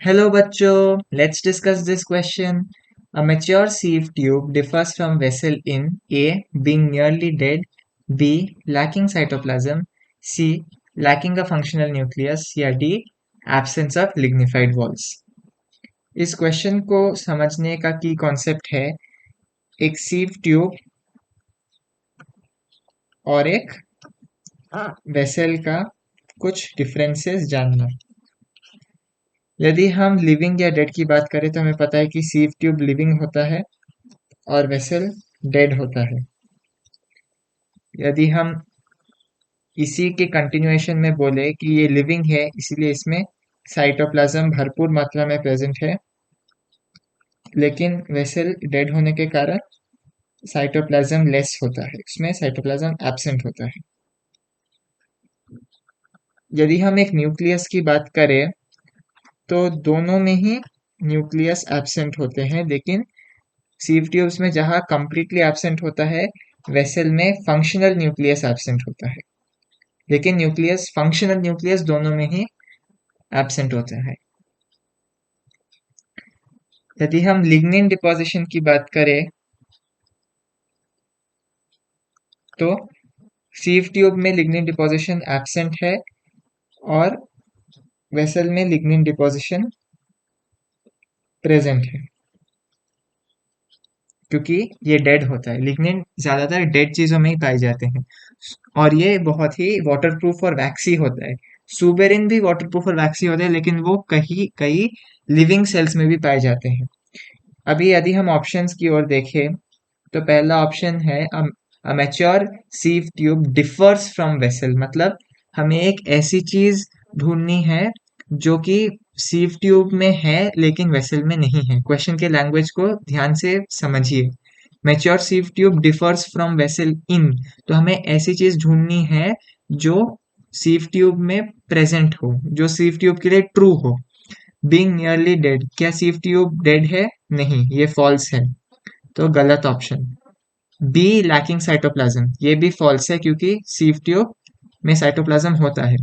Hello बच्चों, let's discuss this question. A mature sieve tube differs from vessel in A. Being nearly dead, B. Lacking cytoplasm, C. Lacking a functional nucleus या D. Absence of lignified walls. इस question को समझने का की concept है एक sieve tube और एक वेसल का कुछ डिफरेंसेस जानना। यदि हम लिविंग या डेड की बात करें तो हमें पता है कि सीव ट्यूब लिविंग होता है और वेसल डेड होता है। यदि हम इसी के कंटिन्यूएशन में बोले कि ये लिविंग है इसलिए इसमें साइटोप्लाज्म भरपूर मात्रा में प्रेजेंट है, लेकिन वेसल डेड होने के कारण साइटोप्लाज्म लेस होता है, इसमें साइटोप्लाज्म एब्सेंट होता है। यदि हम एक न्यूक्लियस की बात करें तो दोनों में ही न्यूक्लियस एब्सेंट होते हैं, लेकिन सीव ट्यूब्स में जहाँ कंप्लीटली एब्सेंट होता है वेसल में फंक्शनल न्यूक्लियस एब्सेंट होता है, लेकिन न्यूक्लियस फंक्शनल न्यूक्लियस दोनों में ही एब्सेंट होते हैं। यदि हम लिग्निन डिपोजिशन की बात करें तो सीव ट्यूब में लिग्निन डिपोजिशन एब्सेंट है और वेसल में लिग्निन डिपोजिशन प्रेजेंट है, क्योंकि ये डेड होता है। लिग्निन ज्यादातर डेड चीजों में ही पाए जाते हैं और ये बहुत ही वाटरप्रूफ और वैक्सी होता है। सुबेरिन भी वाटरप्रूफ और वैक्सी होता है, लेकिन वो कई कई लिविंग सेल्स में भी पाए जाते हैं। अभी यदि हम ऑप्शंस की ओर देखें तो पहला ऑप्शन है a mature sieve tube differs from vessel, मतलब हमें एक ऐसी चीज ढूंढनी है जो कि सीव ट्यूब में है लेकिन वेसल में नहीं है। क्वेश्चन के लैंग्वेज को ध्यान से समझिए। Mature sieve tube differs from vessel इन, तो हमें ऐसी चीज ढूंढनी है जो सीव ट्यूब में प्रेजेंट हो, जो सीव ट्यूब के लिए ट्रू हो। बीइंग नियरली डेड, क्या सीव ट्यूब डेड है? नहीं, ये फॉल्स है, तो गलत ऑप्शन। बी लैकिंग साइटोप्लाज्म, ये भी फॉल्स है क्योंकि सीव ट्यूब में साइटोप्लाज्म होता है।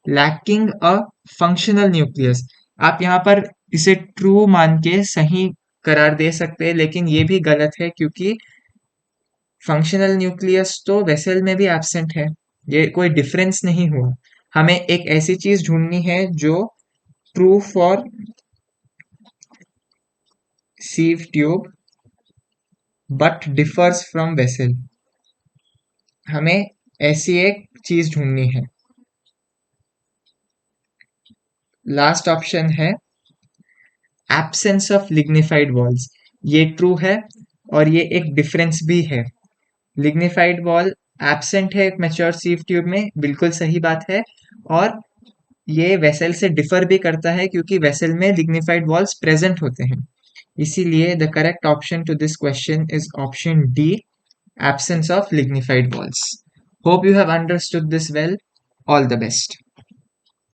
लैकिंग अ फंक्शनल न्यूक्लियस, आप यहाँ पर इसे ट्रू मान के सही करार दे सकते हैं, लेकिन ये भी गलत है क्योंकि फंक्शनल न्यूक्लियस तो वेसल में भी एब्सेंट है, ये कोई डिफरेंस नहीं हुआ। हमें एक ऐसी चीज ढूंढनी है जो true for sieve tube but differs from vessel, हमें ऐसी एक चीज ढूंढनी है। लास्ट ऑप्शन है एब्सेंस ऑफ लिग्निफाइड वॉल्स, ये ट्रू है और ये एक डिफरेंस भी है। लिग्निफाइड वॉल एब्सेंट है मैच्योर सीव ट्यूब में, बिल्कुल सही बात है, और ये वेसल से डिफर भी करता है क्योंकि वेसल में लिग्निफाइड वॉल्स प्रेजेंट होते हैं। इसीलिए the correct option to this question is option D, absence of lignified walls. Hope you have understood this well. All the best.